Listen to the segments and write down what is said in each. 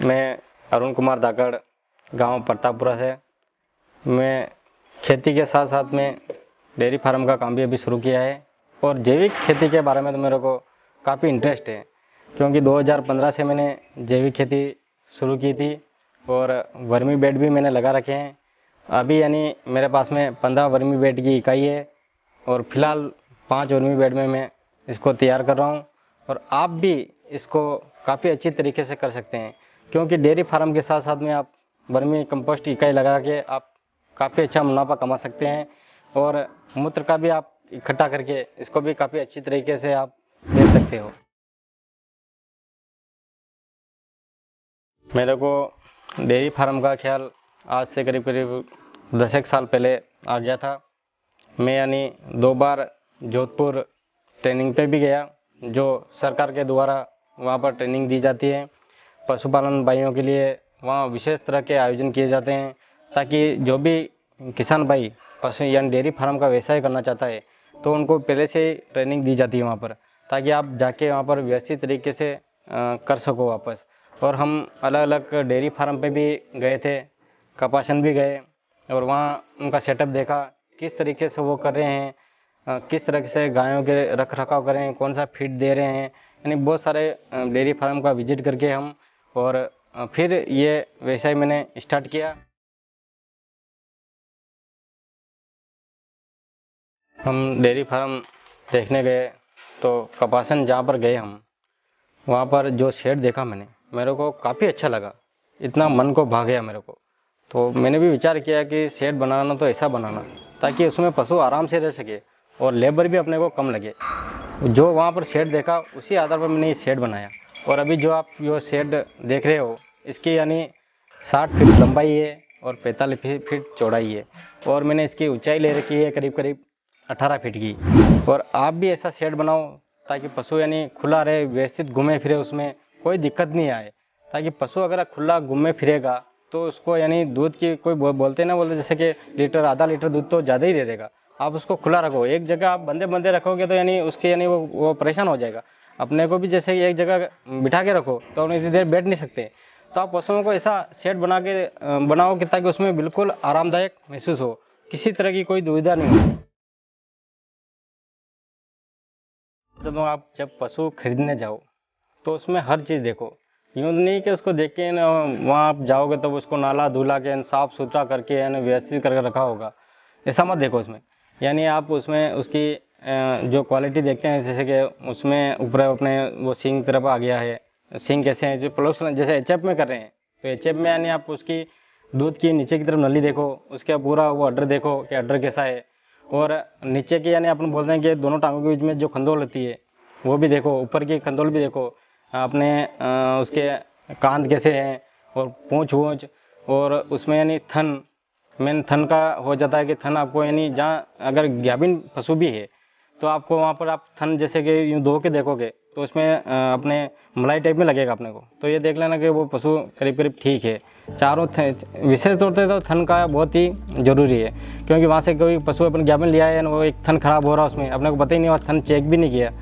मैं अरुण कुमार धाकड़, गांव प्रतापपुरा से। मैं खेती के साथ साथ में डेयरी फार्म का काम भी अभी शुरू किया है और जैविक खेती के बारे में तो मेरे को काफ़ी इंटरेस्ट है, क्योंकि 2015 से मैंने जैविक खेती शुरू की थी और वर्मी बेड भी मैंने लगा रखे हैं। अभी यानी मेरे पास में 15 वर्मी बेड की इकाई है और फिलहाल 5 वर्मी बेड में मैं इसको तैयार कर रहा हूँ। और आप भी इसको काफ़ी अच्छी तरीके से कर सकते हैं, क्योंकि डेयरी फार्म के साथ साथ में आप वर्मी कंपोस्ट इकाई लगा के आप काफ़ी अच्छा मुनाफा कमा सकते हैं और मूत्र का भी आप इकट्ठा करके इसको भी काफ़ी अच्छी तरीके से आप बेच सकते हो। मेरे को डेयरी फार्म का ख्याल आज से करीब 10 साल पहले आ गया था। मैं यानी 2 बार जोधपुर ट्रेनिंग पे भी गया, जो सरकार के द्वारा वहाँ पर ट्रेनिंग दी जाती है। पशुपालन भाइयों के लिए वहाँ विशेष तरह के आयोजन किए जाते हैं, ताकि जो भी किसान भाई पशु यानी डेयरी फार्म का व्यवसाय करना चाहता है तो उनको पहले से ट्रेनिंग दी जाती है वहाँ पर, ताकि आप जाके वहाँ पर व्यवस्थित तरीके से कर सको वापस। और हम अलग अलग डेयरी फार्म पे भी गए थे, कपासन भी गए और वहाँ उनका सेटअप देखा, किस तरीके से वो कर रहे हैं, किस तरह से गायों के रख रखाव कर रहे हैं, कौन सा फीड दे रहे हैं। यानी बहुत सारे डेयरी फार्म का विजिट करके हम और फिर ये व्यवसाय मैंने स्टार्ट किया। हम डेयरी फार्म देखने गए तो कपासन जहाँ पर गए हम, वहाँ पर जो शेड देखा मैंने, मेरे को काफ़ी अच्छा लगा, इतना मन को भा गया मेरे को। तो मैंने भी विचार किया कि शेड बनाना तो ऐसा बनाना ताकि उसमें पशु आराम से रह सके और लेबर भी अपने को कम लगे। जो वहाँ पर शेड देखा उसी आधार पर मैंने ये शेड बनाया। और अभी जो आप ये शेड देख रहे हो, इसकी यानी 60 फीट लंबाई है और 45 फीट चौड़ाई है और मैंने इसकी ऊंचाई ले रखी है करीब 18 फीट की। और आप भी ऐसा शेड बनाओ ताकि पशु यानी खुला रहे, व्यवस्थित घूमे फिरे, उसमें कोई दिक्कत नहीं आए। ताकि पशु अगर खुला घूमे फिरेगा तो उसको यानी दूध की कोई बोलते जैसे कि लीटर आधा लीटर दूध तो ज़्यादा ही दे देगा। आप उसको खुला रखो, एक जगह आप बंदे रखोगे तो यानी उसके यानी वो परेशान हो जाएगा। अपने को भी जैसे एक जगह बिठा के रखो तो इतनी देर बैठ नहीं सकते। तो आप पशुओं को ऐसा शेड बनाओ कि ताकि उसमें बिल्कुल आरामदायक महसूस हो, किसी तरह की कोई दुविधा नहीं हो। जब पशु खरीदने जाओ तो उसमें हर चीज़ देखो, यूँ नहीं कि उसको देख के ना वहाँ आप जाओगे तब उसको नाला धुला के साफ़ सुथरा करके यानी व्यवस्थित करके रखा होगा, ऐसा मत देखो उसमें। यानी आप उसमें उसकी जो क्वालिटी देखते हैं, जैसे कि उसमें ऊपर अपने वो सींग तरफ आ गया है, सींग कैसे हैं, जो प्रोडक्शन जैसे एचएफ में कर रहे हैं तो एचएफ में यानी आप उसकी दूध की नीचे की तरफ नली देखो, उसके पूरा वो अड्डर देखो कि अड्डर कैसा है। और नीचे की यानी अपन बोलते हैं कि दोनों टांगों के बीच में जो खंदोल होती है वो भी देखो, ऊपर की खंदोल भी देखो, अपने उसके कान कैसे हैं और पूँछ वूँछ। और उसमें यानी थन, मेन थन का हो जाता है कि थन आपको यानी जहाँ अगर गाभिन पशु भी है तो आपको वहाँ पर आप थन जैसे कि यूँ धो के देखोगे तो उसमें अपने मलाई टाइप में लगेगा अपने को, तो ये देख लेना कि वो पशु करीब ठीक है। चारों विशेष तौर पर तो थन का बहुत ही ज़रूरी है, क्योंकि वहाँ से कोई पशु अपन गाभिन लिया है वो एक थन खराब हो रहा है, उसमें अपने को पता ही नहीं हुआ, थन चेक भी नहीं किया,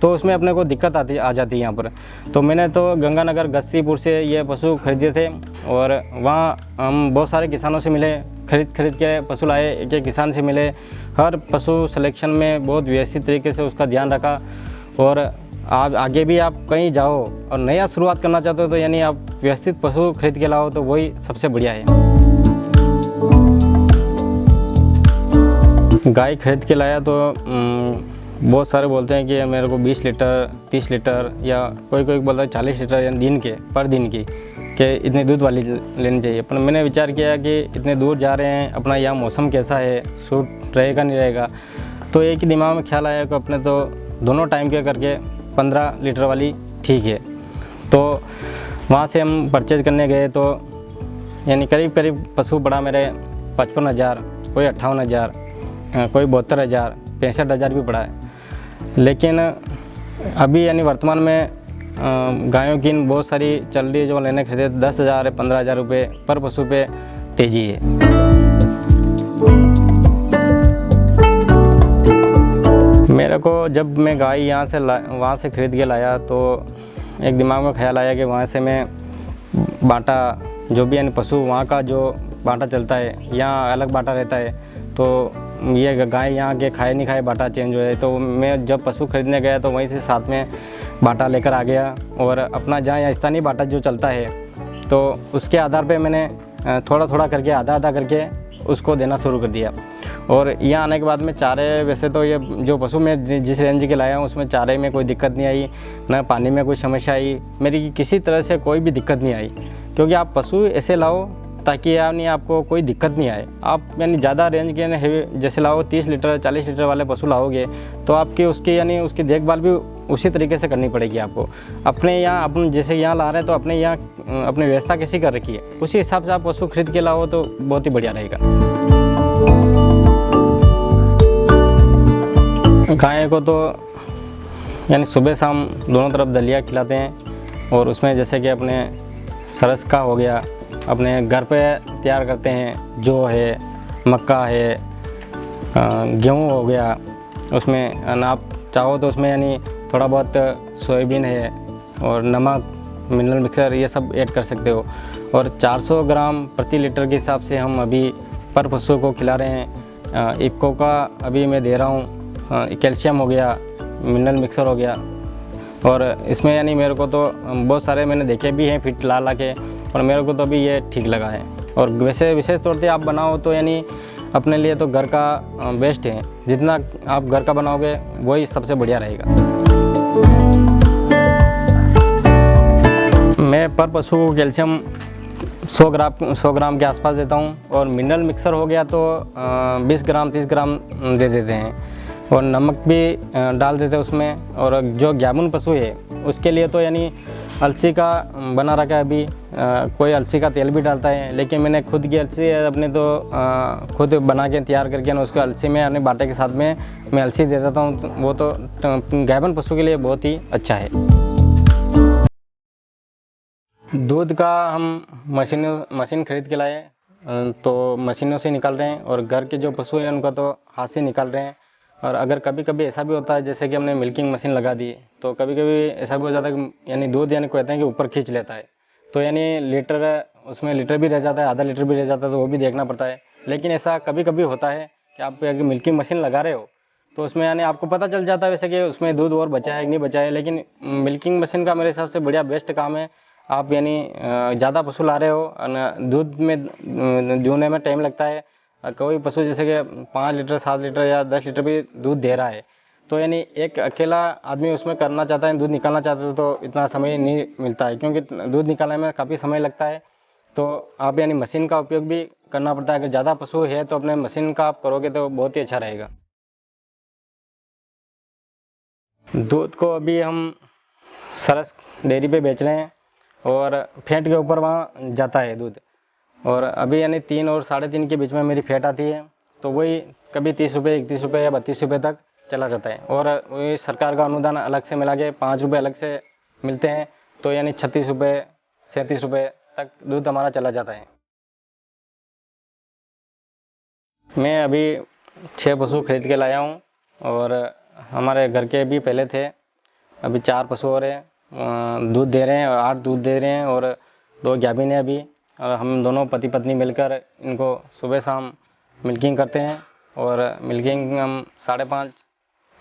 तो उसमें अपने को दिक्कत आ जाती है यहाँ पर। तो मैंने तो गंगानगर गस्सीपुर से ये पशु खरीदे थे और वहाँ हम बहुत सारे किसानों से मिले, खरीद के पशु लाए, एक किसान से मिले। हर पशु सिलेक्शन में बहुत व्यवस्थित तरीके से उसका ध्यान रखा। और आप आगे भी आप कहीं जाओ और नया शुरुआत करना चाहते हो तो यानी आप व्यवस्थित पशु खरीद के लाओ तो वही सबसे बढ़िया है। गाय खरीद के लाया तो बहुत सारे बोलते हैं कि मेरे को 20 लीटर 30 लीटर या कोई बोलता है 40 लीटर यानी पर दिन की कि इतने दूध वाली लेनी चाहिए। पर मैंने विचार किया कि इतने दूर जा रहे हैं, अपना यहाँ मौसम कैसा है, सूट रहेगा नहीं रहेगा, तो एक ही दिमाग में ख्याल आया कि अपने तो दोनों टाइम के करके 15 लीटर वाली ठीक है। तो वहाँ से हम परचेज करने गए तो यानी करीब पशु पड़ा मेरे 55,000, कोई 58,000, कोई 72,000, 65,000 भी पड़ा है। लेकिन अभी यानी वर्तमान में गायों की बहुत सारी चल रही है जो लेने खरीदे 10,000 15,000 रुपये पर पशु पे तेजी है। मेरे को जब मैं गाय वहाँ से खरीद के लाया तो एक दिमाग में ख्याल आया कि वहाँ से मैं बाटा जो भी यानी पशु वहाँ का जो बाटा चलता है, यहाँ अलग बाटा रहता है। तो ये गाय यहाँ के खाए नहीं खाए बाटा चेंज हो जाए। तो मैं जब पशु खरीदने गया तो वहीं से साथ में बाटा लेकर आ गया, और अपना जहाँ यहाँ स्थानीय बाटा जो चलता है तो उसके आधार पे मैंने थोड़ा थोड़ा करके आधा आधा करके उसको देना शुरू कर दिया। और यहाँ आने के बाद में चारे, वैसे तो ये जो पशु मैं जिस रेंज के लाया हूँ उसमें चारे में कोई दिक्कत नहीं आई, ना पानी में कोई समस्या आई, मेरी किसी तरह से कोई भी दिक्कत नहीं आई। क्योंकि आप पशु ऐसे लाओ ताकि यानी आपको कोई दिक्कत नहीं आए। आप यानी ज़्यादा रेंज के हेवी जैसे लाओ 30 लीटर 40 लीटर वाले पशु लाओगे तो आपकी उसकी यानी उसकी देखभाल भी उसी तरीके से करनी पड़ेगी आपको। अपने यहाँ अपन जैसे यहाँ ला रहे हैं तो अपने यहाँ अपनी व्यवस्था कैसी कर रखी है, उसी हिसाब से आप पशु खरीद के लाओ तो बहुत ही बढ़िया रहेगा। गाय को तो यानी सुबह शाम दोनों तरफ दलिया खिलाते हैं, और उसमें जैसे कि अपने सरस का हो गया, अपने घर पे तैयार करते हैं, जौ है, मक्का है, गेहूँ हो गया, उसमें आप चाहो तो उसमें यानी थोड़ा बहुत सोयाबीन है और नमक मिनरल मिक्सर ये सब ऐड कर सकते हो। और 400 ग्राम प्रति लीटर के हिसाब से हम अभी पर पशु को खिला रहे हैं। इफ्को का अभी मैं दे रहा हूँ, कैल्शियम हो गया, मिनरल मिक्सर हो गया। और इसमें यानी मेरे को तो बहुत सारे मैंने देखे भी हैं फिट ला के, और मेरे को तो अभी ये ठीक लगा है। और वैसे विशेष तौर पे आप बनाओ तो यानी अपने लिए तो घर का बेस्ट है, जितना आप घर का बनाओगे वही सबसे बढ़िया रहेगा। मैं पर पशु को कैल्शियम 100 ग्राम के आसपास देता हूँ, और मिनरल मिक्सर हो गया तो 20 ग्राम 30 ग्राम दे देते हैं, और नमक भी डाल देते हैं उसमें। और जो ग्यामुन पशु है उसके लिए तो यानी अलसी का बना रखा है अभी, कोई अलसी का तेल भी डालता है, लेकिन मैंने खुद की अलसी अपने तो खुद बना के तैयार करके ना उसको अलसी में अपने बाटे के साथ में मैं अलसी दे देता हूँ। तो वो तो गायबन पशु के लिए बहुत ही अच्छा है। दूध का हम मशीन खरीद के लाए, तो मशीनों से निकाल रहे हैं, और घर के जो पशु हैं उनका तो हाथ से निकाल रहे हैं। और अगर कभी कभी ऐसा भी होता है जैसे कि हमने मिल्किंग मशीन लगा दी तो कभी कभी ऐसा भी हो जाता है कि यानी दूध यानी कहते हैं कि ऊपर खींच लेता है, तो यानी लीटर उसमें लीटर भी रह जाता है, आधा लीटर भी रह जाता है, तो वो भी देखना पड़ता है। लेकिन ऐसा कभी कभी होता है कि आप अगर मिल्किंग मशीन लगा रहे हो तो उसमें यानी आपको पता चल जाता है वैसे कि उसमें दूध और बचा है कि नहीं बचा है। लेकिन मिल्किंग मशीन का मेरे हिसाब से बढ़िया बेस्ट काम है। आप यानी ज़्यादा पशु ला रहे हो, दूध में दूहने में टाइम लगता है, कोई पशु जैसे कि 5 लीटर 7 लीटर या 10 लीटर भी दूध दे रहा है, तो यानी एक अकेला आदमी उसमें करना चाहता है, दूध निकालना चाहता है, तो इतना समय नहीं मिलता है, क्योंकि दूध निकालने में काफ़ी समय लगता है। तो आप यानी मशीन का उपयोग भी करना पड़ता है। अगर ज़्यादा पशु है तो अपने मशीन का आप करोगे तो बहुत ही अच्छा रहेगा। दूध को अभी हम सरस डेयरी पे बेच रहे हैं, और फैट के ऊपर वहाँ जाता है दूध। और अभी यानी 3 और 3.5 के बीच में मेरी फैट आती है, तो वही कभी 30 रुपये 31 रुपये या 32 रुपये तक चला जाता है। और वही सरकार का अनुदान अलग से मिला के 5 रुपये अलग से मिलते हैं, तो यानी 36 रुपये 37 रुपये तक दूध हमारा चला जाता है। मैं अभी 6 पशु खरीद के लाया हूँ, और हमारे घर के भी पहले थे, अभी 4 पशु और हैं, दूध दे रहे हैं, 8 दूध दे रहे हैं, और 2 गाभिन है अभी। और हम दोनों पति पत्नी मिलकर इनको सुबह शाम मिल्किंग करते हैं। और मिल्किंग हम 5:30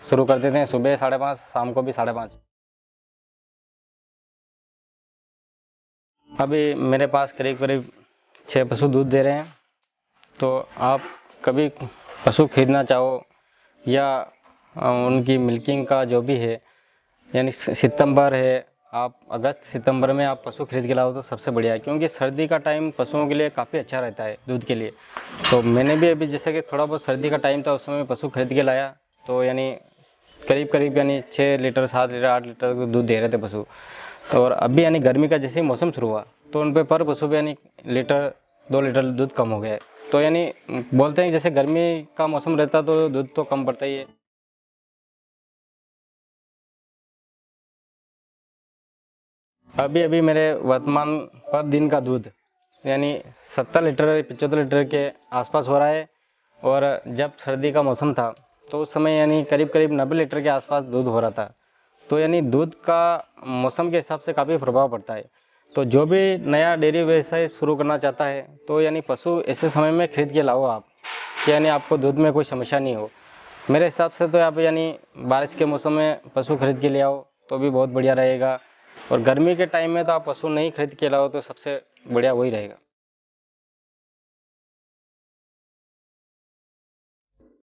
शुरू कर देते हैं, सुबह 5:30, शाम को भी 5:30। अभी मेरे पास करीब करीब 6 पशु दूध दे रहे हैं। तो आप कभी पशु खरीदना चाहो या उनकी मिल्किंग का जो भी है, यानी सितंबर है, आप अगस्त सितंबर में आप पशु खरीद के लाओ तो सबसे बढ़िया है, क्योंकि सर्दी का टाइम पशुओं के लिए काफ़ी अच्छा रहता है दूध के लिए। तो मैंने भी अभी जैसे कि थोड़ा बहुत सर्दी का टाइम था उस समय पशु खरीद के लाया, तो यानी करीब करीब यानी 6 लीटर 7 लीटर 8 लीटर दूध दे रहे थे पशु। तो और अभी यानी गर्मी का जैसे ही मौसम शुरू हुआ तो उन पर पशु पे यानी लीटर 2 लीटर दूध कम हो गया है। तो यानी बोलते हैं जैसे गर्मी का मौसम रहता तो दूध तो कम पड़ता ही है। अभी अभी मेरे वर्तमान पर दिन का दूध यानी 70 लीटर 75 लीटर के आसपास हो रहा है। और जब सर्दी का मौसम था तो उस समय यानी करीब करीब 90 लीटर के आसपास दूध हो रहा था। तो यानी दूध का मौसम के हिसाब से काफ़ी प्रभाव पड़ता है। तो जो भी नया डेयरी व्यवसाय शुरू करना चाहता है तो यानी पशु ऐसे समय में खरीद के लाओ आप, कि यानी आपको दूध में कोई समस्या नहीं हो। मेरे हिसाब से तो आप यानी बारिश के मौसम में पशु खरीद के ले आओ तो भी बहुत बढ़िया रहेगा, और गर्मी के टाइम में तो आप पशु नहीं खरीद के लाओ तो सबसे बढ़िया वही रहेगा।